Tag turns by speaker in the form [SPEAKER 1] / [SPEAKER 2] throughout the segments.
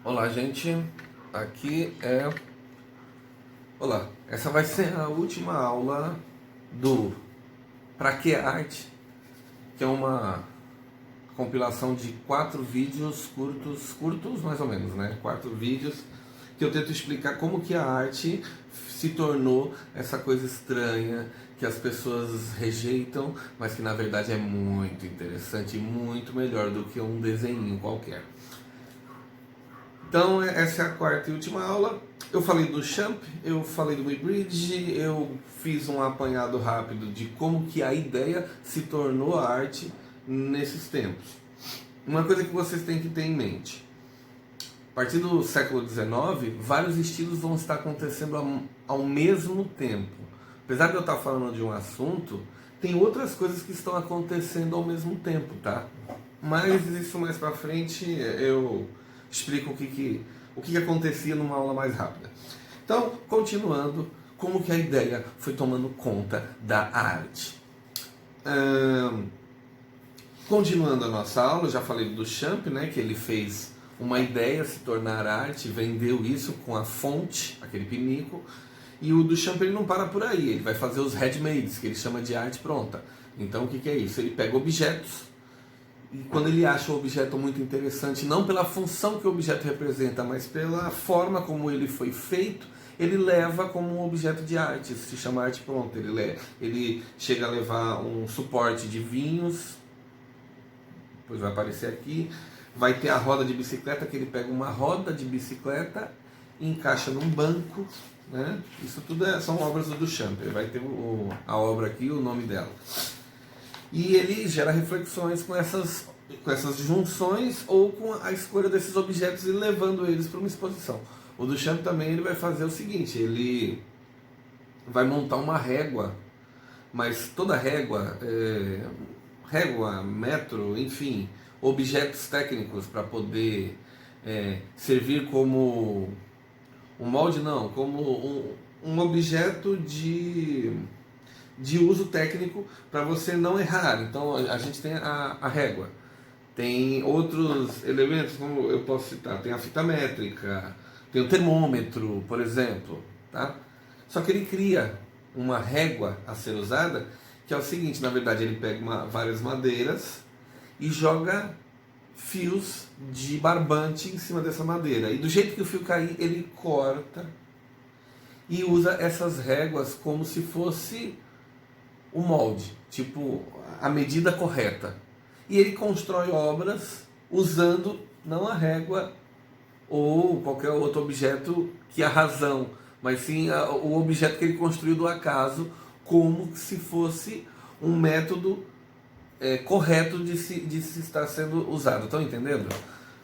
[SPEAKER 1] Olá, gente. Aqui é. Olá, essa vai ser a última aula do Pra Que Arte, que é uma compilação de 4 vídeos curtos mais ou menos, né? 4 vídeos que eu tento explicar como que a arte se tornou essa coisa estranha que as pessoas rejeitam, mas que na verdade é muito interessante e muito melhor do que um desenho qualquer. Então, essa é a quarta e última aula. Eu falei do Champ, eu falei do Weebridge, eu fiz um apanhado rápido de como que a ideia se tornou arte nesses tempos. Uma coisa que vocês têm que ter em mente: a partir do século XIX, vários estilos vão estar acontecendo ao mesmo tempo. Apesar de eu estar falando de um assunto, tem outras coisas que estão acontecendo ao mesmo tempo, tá? Mas isso mais pra frente eu explico o que acontecia numa aula mais rápida. Então, continuando, como que a ideia foi tomando conta da arte. Continuando a nossa aula, já falei do Champ, né, que ele fez uma ideia se tornar arte, vendeu isso com a fonte, aquele pinico, e o Duchamp ele não para por aí, ele vai fazer os handmades, que ele chama de arte pronta. Então o que é isso? Ele pega objetos, e quando ele acha o objeto muito interessante, não pela função que o objeto representa, mas pela forma como ele foi feito, ele leva como um objeto de arte, isso se chama arte pronta. Ele chega a levar um suporte de vinhos, depois vai aparecer aqui, vai ter a roda de bicicleta, que ele pega uma roda de bicicleta e encaixa num banco, né? Isso tudo são obras do Duchamp, ele vai ter a obra aqui, o nome dela. E ele gera reflexões com essas junções ou com a escolha desses objetos e levando eles para uma exposição. O Duchamp também ele vai fazer o seguinte, ele vai montar uma régua, mas toda régua, metro, enfim, objetos técnicos para poder servir como um molde, não, como um objeto de uso técnico para você não errar. Então a gente tem a régua, tem outros elementos, como eu posso citar, tem a fita métrica, tem o termômetro, por exemplo, tá? Só que ele cria uma régua a ser usada, que é o seguinte: na verdade ele pega várias madeiras e joga fios de barbante em cima dessa madeira, e do jeito que o fio cair ele corta e usa essas réguas como se fosse o molde, tipo a medida correta. E ele constrói obras usando não a régua ou qualquer outro objeto que a razão, mas sim o objeto que ele construiu do acaso, como se fosse um método correto de se estar sendo usado. Estão entendendo?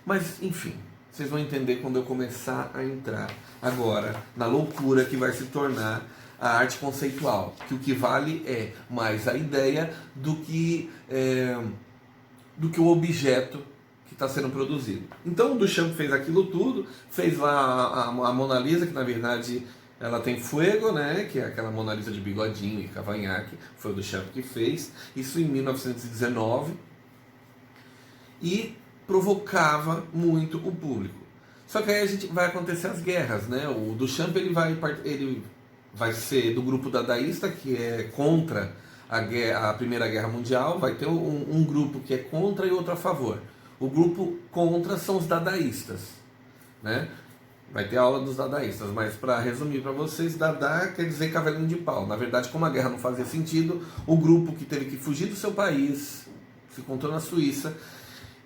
[SPEAKER 1] Mas, enfim, vocês vão entender quando eu começar a entrar agora na loucura que vai se tornar a arte conceitual, que o que vale é mais a ideia do que o objeto que está sendo produzido. Então o Duchamp fez aquilo tudo, fez lá a Mona Lisa, que na verdade ela tem fuego, né, que é aquela Mona Lisa de bigodinho e cavanhaque, foi o Duchamp que fez, isso em 1919, e provocava muito o público. Só que aí vai acontecer as guerras, né? O Duchamp ele vai ser do grupo dadaísta, que é contra a Primeira Guerra Mundial, vai ter um grupo que é contra e outro a favor. O grupo contra são os dadaístas, né? Vai ter aula dos dadaístas, mas para resumir para vocês, Dada quer dizer cavalinho de pau. Na verdade, como a guerra não fazia sentido, o grupo que teve que fugir do seu país se encontrou na Suíça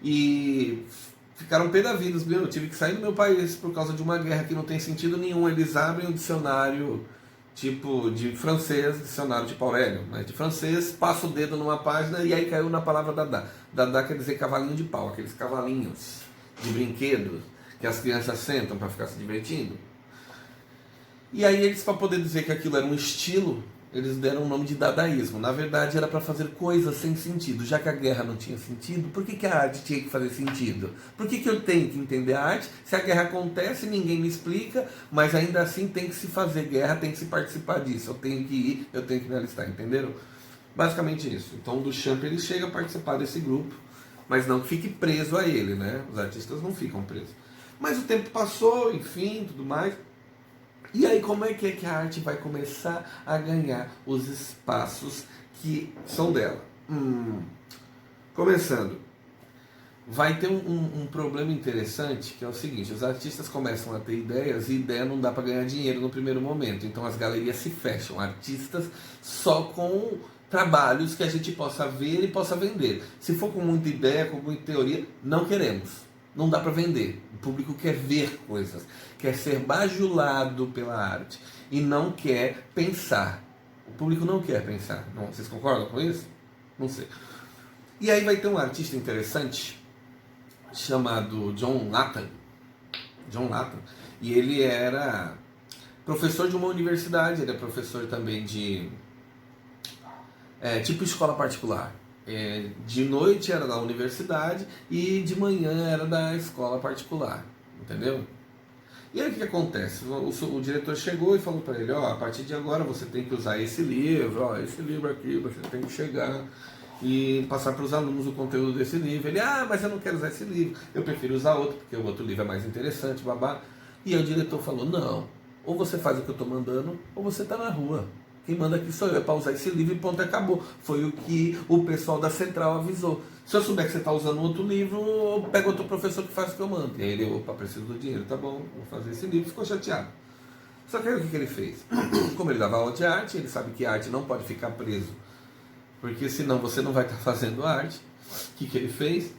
[SPEAKER 1] e ficaram pé da vida. Eu tive que sair do meu país por causa de uma guerra que não tem sentido nenhum. Eles abrem o dicionário tipo de francês, dicionário tipo Aurélio, né? De francês, passa o dedo numa página e aí caiu na palavra Dada. Dada quer dizer cavalinho de pau, aqueles cavalinhos de brinquedo que as crianças sentam para ficar se divertindo. E aí eles, para poder dizer que aquilo era um estilo, eles deram o nome de dadaísmo. Na verdade era para fazer coisas sem sentido. Já que a guerra não tinha sentido, por que a arte tinha que fazer sentido? Por que eu tenho que entender a arte? Se a guerra acontece, ninguém me explica, mas ainda assim tem que se fazer guerra, tem que se participar disso. Eu tenho que ir, eu tenho que me alistar, entenderam? Basicamente isso. Então o Duchamp ele chega a participar desse grupo, mas não que fique preso a ele, né? Os artistas não ficam presos. Mas o tempo passou, enfim, tudo mais. E aí como é que a arte vai começar a ganhar os espaços que são dela? Começando, vai ter um problema interessante, que é o seguinte: os artistas começam a ter ideias, e ideia não dá para ganhar dinheiro no primeiro momento, então as galerias se fecham, artistas só com trabalhos que a gente possa ver e possa vender. Se for com muita ideia, com muita teoria, não queremos, não dá para vender. O público quer ver coisas, quer ser bajulado pela arte e não quer pensar. O público não quer pensar. Não, vocês concordam com isso? Não sei. E aí vai ter um artista interessante chamado John Lathan. E ele era professor de uma universidade, ele é professor também de tipo escola particular. De noite era da universidade e de manhã era da escola particular, entendeu? E aí o que acontece? O diretor chegou e falou para ele: a partir de agora você tem que usar esse livro, esse livro aqui, você tem que chegar e passar para os alunos o conteúdo desse livro. Ele: mas eu não quero usar esse livro, eu prefiro usar outro, porque o outro livro é mais interessante, babá. E aí o diretor falou: não, ou você faz o que eu estou mandando, ou você está na rua. Quem manda aqui sou eu, é para usar esse livro e ponto, acabou. Foi o que o pessoal da central avisou. Se eu souber que você está usando outro livro, eu pego outro professor que faz o que eu mando. E aí ele: opa, preciso do dinheiro, tá bom, vou fazer esse livro. Ficou chateado. Só que aí o que ele fez? Como ele dava aula de arte, ele sabe que a arte não pode ficar preso, porque senão você não vai estar fazendo arte. O que ele fez?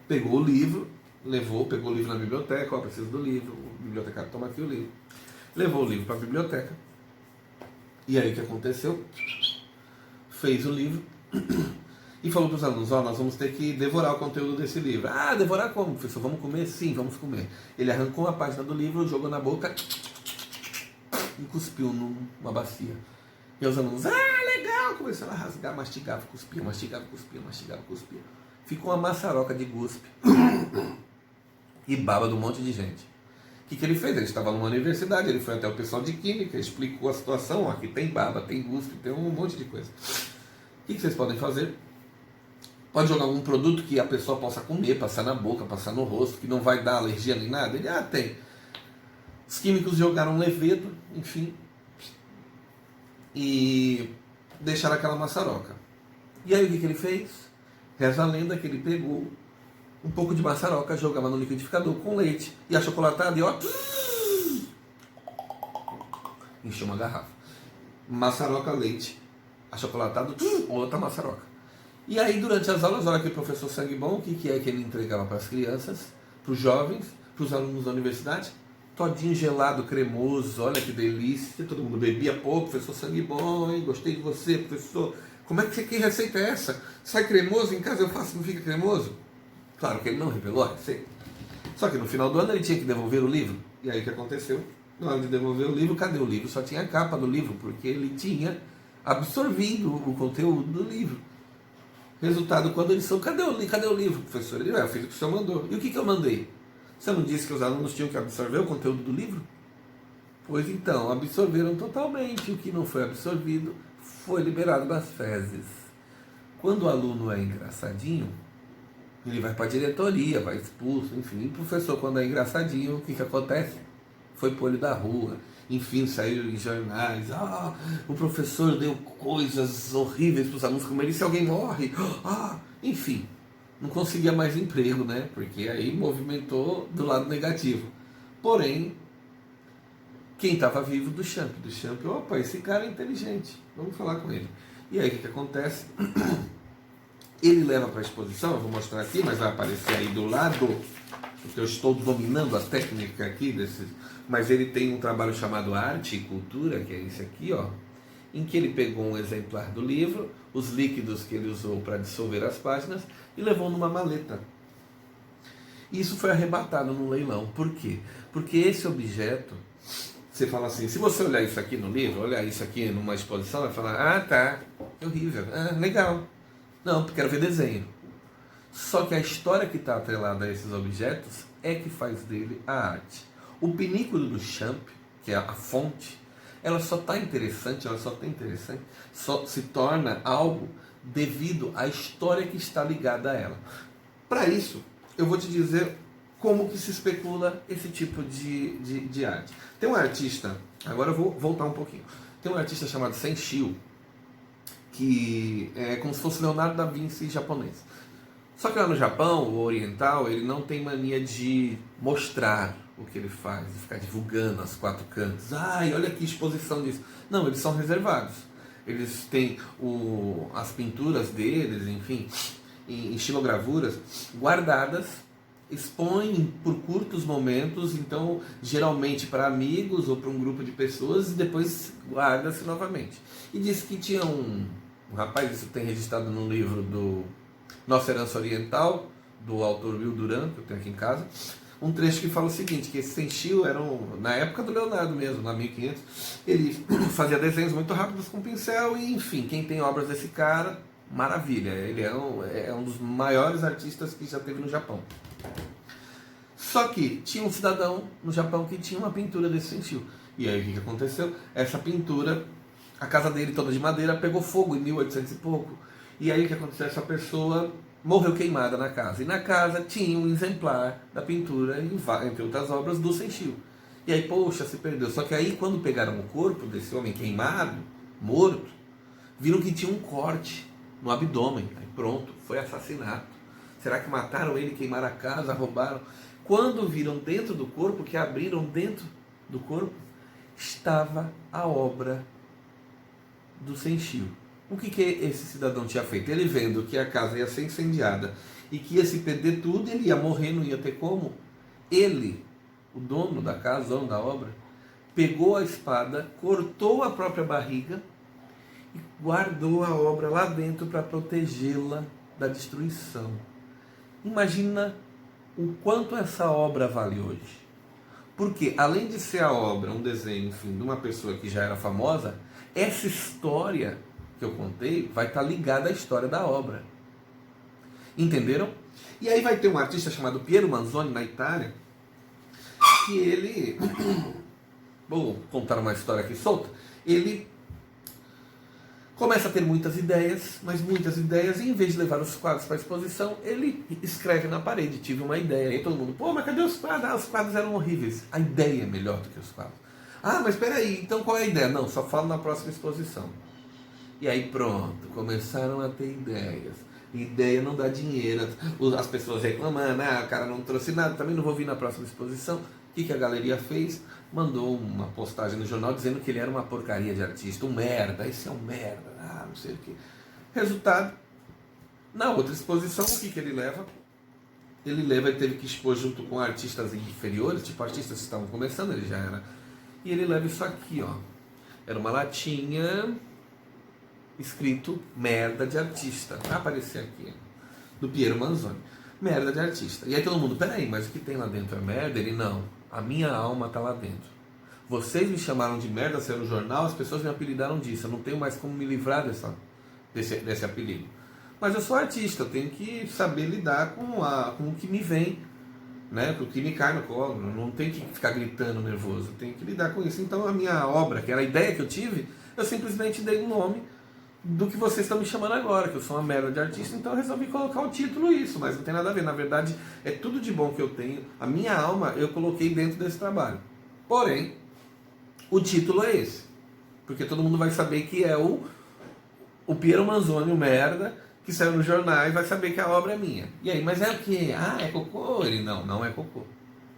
[SPEAKER 1] Pegou o livro, pegou o livro na biblioteca, preciso do livro, o bibliotecário toma aqui o livro. Levou o livro para a biblioteca. E aí o que aconteceu? Fez o livro e falou para os alunos: nós vamos ter que devorar o conteúdo desse livro. Devorar como, professor? Vamos comer? Sim, vamos comer. Ele arrancou uma página do livro, jogou na boca e cuspiu numa bacia. E os alunos: legal! Começaram a rasgar, mastigava, cuspia. Ficou uma maçaroca de guspe e baba de um monte de gente. O que ele fez? Ele estava numa universidade, ele foi até o pessoal de química, explicou a situação: aqui tem baba, tem guspe, tem um monte de coisa. O que vocês podem fazer? Pode jogar algum produto que a pessoa possa comer, passar na boca, passar no rosto, que não vai dar alergia nem nada? Ele: tem. Os químicos jogaram levedo, enfim, e deixaram aquela maçaroca. E aí o que ele fez? Reza a lenda que ele pegou um pouco de maçaroca, jogava no liquidificador com leite e achocolatado e encheu uma garrafa. Maçaroca, leite, achocolatado, outra maçaroca. E aí durante as aulas, olha que o professor sangue bom, o que é que ele entregava para as crianças, para os jovens, para os alunos da universidade? Todinho gelado, cremoso, olha que delícia, todo mundo bebia pouco. Professor sangue bom, hein? Gostei de você, professor. Que receita é essa? Sai cremoso, em casa eu faço, não fica cremoso? Claro que ele não revelou a receita. Só que no final do ano ele tinha que devolver o livro. E aí o que aconteceu? Na hora de devolver o livro, cadê o livro? Só tinha a capa do livro, porque ele tinha absorvido o conteúdo do livro. Resultado, quando eles são: cadê o livro, professor? Ele: eu fiz o que o senhor mandou. E o que eu mandei? Você não disse que os alunos tinham que absorver o conteúdo do livro? Pois então, absorveram totalmente. O que não foi absorvido foi liberado nas fezes. Quando o aluno é engraçadinho, ele vai para a diretoria, vai expulso, enfim. E o professor, quando é engraçadinho, o que acontece? Foi pro olho da rua, enfim, saiu em jornais: o professor deu coisas horríveis para os alunos, como ele: se alguém morre, enfim, não conseguia mais emprego, né? Porque aí movimentou do lado negativo. Porém, quem estava vivo do Champ, opa, esse cara é inteligente, vamos falar com ele. E aí o que acontece? Ele leva para a exposição, eu vou mostrar aqui, mas vai aparecer aí do lado, porque eu estou dominando a técnica aqui desses. Mas ele tem um trabalho chamado Arte e Cultura, que é esse aqui, em que ele pegou um exemplar do livro, os líquidos que ele usou para dissolver as páginas, e levou numa maleta. Isso foi arrebatado no leilão. Por quê? Porque esse objeto, você fala assim: se você olhar isso aqui no livro, olhar isso aqui numa exposição, vai falar: tá, que horrível, legal. Não, porque quero ver desenho. Só que a história que está atrelada a esses objetos é que faz dele a arte. O pinículo do Champ, que é a fonte, ela só se torna algo devido à história que está ligada a ela. Para isso, eu vou te dizer como que se especula esse tipo de arte. Tem um artista, agora eu vou voltar um pouquinho, tem um artista chamado Senshio, que é como se fosse Leonardo da Vinci japonês. Só que lá no Japão, o oriental, ele não tem mania de mostrar o que ele faz, de ficar divulgando as quatro cantos. Ai, olha que exposição disso. Não, eles são reservados. Eles têm as pinturas deles, enfim, em estilogravuras, guardadas, expõem por curtos momentos, então geralmente para amigos ou para um grupo de pessoas, e depois guarda-se novamente. E disse que tinha um rapaz, isso tem registrado no livro do Nossa Herança Oriental, do autor Will Durant, que eu tenho aqui em casa, um trecho que fala o seguinte, que esse Senshio era na época do Leonardo mesmo, na 1500, ele fazia desenhos muito rápidos com pincel e, enfim, quem tem obras desse cara, maravilha, ele é um dos maiores artistas que já teve no Japão. Só que tinha um cidadão no Japão que tinha uma pintura desse Senshio. E aí o que aconteceu? Essa pintura, a casa dele toda de madeira, pegou fogo em 1800 e pouco. E aí o que aconteceu? Essa pessoa morreu queimada na casa. E na casa tinha um exemplar da pintura, entre outras obras, do Senshio. E aí, poxa, se perdeu. Só que aí, quando pegaram o corpo desse homem queimado, morto, viram que tinha um corte no abdômen. Aí pronto, foi assassinato. Será que mataram ele, queimaram a casa, roubaram? Quando viram dentro do corpo, que abriram dentro do corpo, estava a obra do Senshio. O que esse cidadão tinha feito? Ele vendo que a casa ia ser incendiada e que ia se perder tudo, ele ia morrer, não ia ter como. Ele, o dono da casa, o dono da obra, pegou a espada, cortou a própria barriga e guardou a obra lá dentro para protegê-la da destruição. Imagina o quanto essa obra vale hoje. Porque, além de ser a obra, um desenho, enfim, de uma pessoa que já era famosa, essa história que eu contei vai estar ligada à história da obra. Entenderam? E aí vai ter um artista chamado Piero Manzoni, na Itália, que ele... Vou contar uma história aqui solta. Ele começa a ter muitas ideias, e em vez de levar os quadros para a exposição, ele escreve na parede, tive uma ideia. E todo mundo, pô, mas cadê os quadros? Ah, os quadros eram horríveis. A ideia é melhor do que os quadros. Ah, mas espera aí, então qual é a ideia? Não, só falo na próxima exposição. E aí pronto, começaram a ter ideias. Ideia não dá dinheiro, as pessoas reclamando, o cara não trouxe nada, também não vou vir na próxima exposição. O que a galeria fez? Mandou uma postagem no jornal dizendo que ele era uma porcaria de artista, um merda, esse é um merda, não sei o que. Resultado, na outra exposição, o que ele leva? Ele teve que expor junto com artistas inferiores, tipo artistas que estavam começando, ele já era. E ele leva isso aqui, ó. Era uma latinha escrito merda de artista. Vai aparecer aqui, do Piero Manzoni. Merda de artista. E aí todo mundo, peraí, mas o que tem lá dentro é merda? Ele, não, a minha alma está lá dentro. Vocês me chamaram de merda, saiu no jornal, as pessoas me apelidaram disso. Eu não tenho mais como me livrar desse apelido. Mas eu sou artista, eu tenho que saber lidar com o que me vem, né? Com o que me cai no colo. Eu não tenho que ficar gritando nervoso, eu tenho que lidar com isso. Então a minha obra, que era a ideia que eu tive, eu simplesmente dei um nome do que vocês estão me chamando agora, que eu sou uma merda de artista, então eu resolvi colocar o título isso, mas não tem nada a ver. Na verdade, é tudo de bom que eu tenho. A minha alma eu coloquei dentro desse trabalho. Porém, o título é esse. Porque todo mundo vai saber que é o Piero Manzoni, o merda, que saiu no jornal e vai saber que a obra é minha. E aí, mas é o quê? Ah, é cocô? Ele, não é cocô.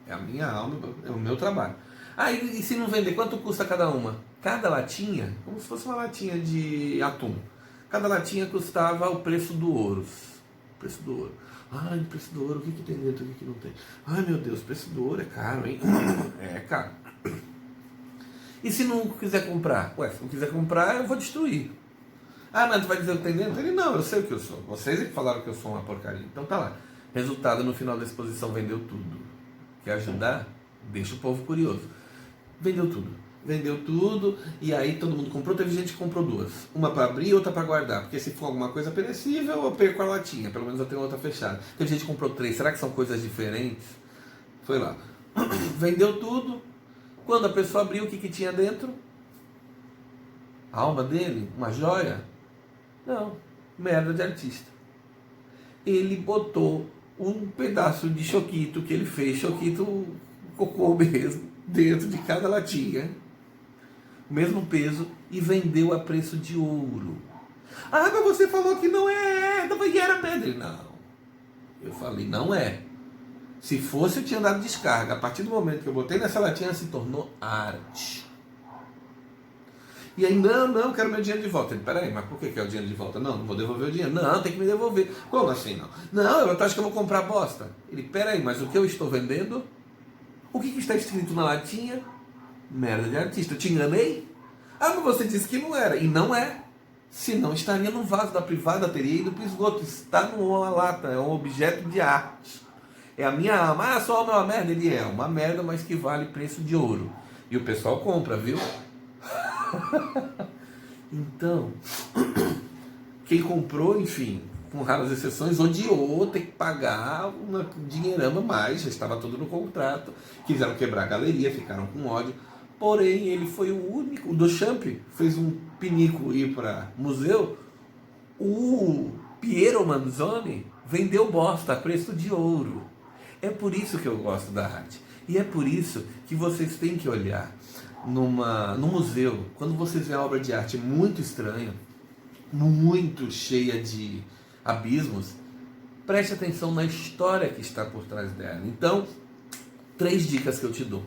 [SPEAKER 1] É a minha alma, é o meu trabalho. Ah, e se não vender, quanto custa cada uma? Cada latinha, como se fosse uma latinha de atum. Cada latinha custava o preço do ouro. O preço do ouro. Ai, o preço do ouro, o que tem dentro, o que não tem? Ai, meu Deus, o preço do ouro é caro, hein? É caro. E se não quiser comprar? Ué, se não quiser comprar, eu vou destruir. Ah, mas tu vai dizer o que tem dentro? Ele, não, eu sei o que eu sou. Vocês é que falaram que eu sou uma porcaria. Então tá lá. Resultado, no final da exposição, vendeu tudo. Quer ajudar? Deixa o povo curioso. Vendeu tudo, e aí todo mundo comprou. Teve gente que comprou duas, uma para abrir e outra para guardar, porque se for alguma coisa perecível eu perco a latinha, pelo menos eu tenho outra fechada. Teve gente que comprou três, será que são coisas diferentes? Foi lá, vendeu tudo. Quando a pessoa abriu, o que tinha dentro? A alma dele? Uma joia? Não, merda de artista. Ele botou um pedaço de choquito que ele fez, choquito cocô mesmo, dentro de cada latinha, o mesmo peso, e vendeu a preço de ouro. Ah, mas você falou que não é, e era pedra. Não, eu falei, não é. Se fosse, eu tinha dado descarga. A partir do momento que eu botei nessa latinha, se tornou arte. E aí, não, eu quero meu dinheiro de volta. Ele, peraí, mas por que é o dinheiro de volta? Não vou devolver o dinheiro. Não, tem que me devolver. Como assim não? Não, eu acho que eu vou comprar bosta. Ele, peraí, mas o que eu estou vendendo? O que está escrito na latinha? Merda de artista. Eu te enganei? Ah, mas você disse que não era. E não é. Se não, estaria no vaso da privada, teria ido para o esgoto. Está numa lata, é um objeto de arte. É a minha alma. Ah, sua alma é uma merda? Ele é uma merda, mas que vale preço de ouro. E o pessoal compra, viu? Então, quem comprou, enfim, com raras exceções, odiou ter que pagar uma dinheirama mais, já estava tudo no contrato, quiseram quebrar a galeria, ficaram com ódio, porém ele foi o único, o Duchamp fez um pinico ir para museu, o Piero Manzoni vendeu bosta a preço de ouro. É por isso que eu gosto da arte, e é por isso que vocês têm que olhar no museu, quando vocês veem a obra de arte muito estranha, muito cheia de abismos, preste atenção na história que está por trás dela. Então, 3 dicas que eu te dou.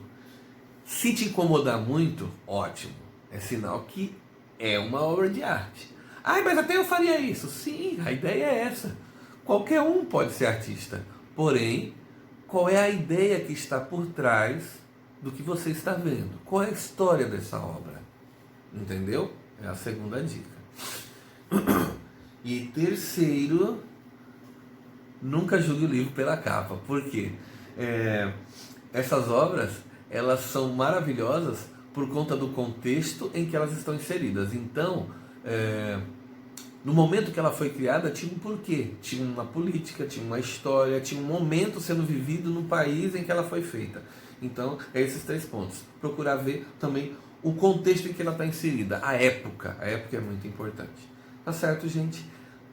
[SPEAKER 1] Se te incomodar muito, ótimo, é sinal que é uma obra de arte. Ai, mas até eu faria isso. Sim, a ideia é essa. Qualquer um pode ser artista. Porém, qual é a ideia que está por trás do que você está vendo? Qual é a história dessa obra? Entendeu? É a segunda dica. E terceiro, nunca julgue o livro pela capa. Por quê? Essas obras, elas são maravilhosas por conta do contexto em que elas estão inseridas. Então, no momento que ela foi criada, tinha um porquê. Tinha uma política, tinha uma história, tinha um momento sendo vivido no país em que ela foi feita. Então, é esses 3 pontos. Procurar ver também o contexto em que ela está inserida, a época. A época é muito importante. Tá certo, gente?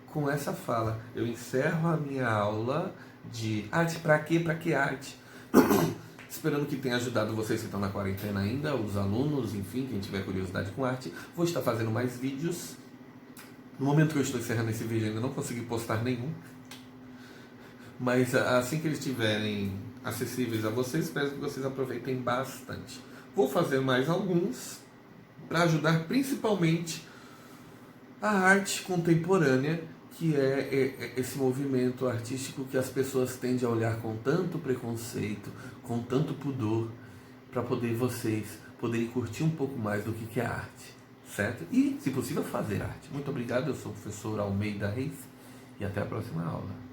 [SPEAKER 1] Com essa fala, eu encerro a minha aula de arte para quê? Para que arte? Esperando que tenha ajudado vocês que estão na quarentena ainda, os alunos, enfim, quem tiver curiosidade com arte. Vou estar fazendo mais vídeos. No momento que eu estou encerrando esse vídeo, ainda não consegui postar nenhum. Mas assim que eles estiverem acessíveis a vocês, espero que vocês aproveitem bastante. Vou fazer mais alguns para ajudar principalmente a arte contemporânea, que é esse movimento artístico que as pessoas tendem a olhar com tanto preconceito, com tanto pudor, para poder vocês poderem curtir um pouco mais do que é arte, certo? E, se possível, fazer arte. Muito obrigado, eu sou o professor Almeida Reis e até a próxima aula.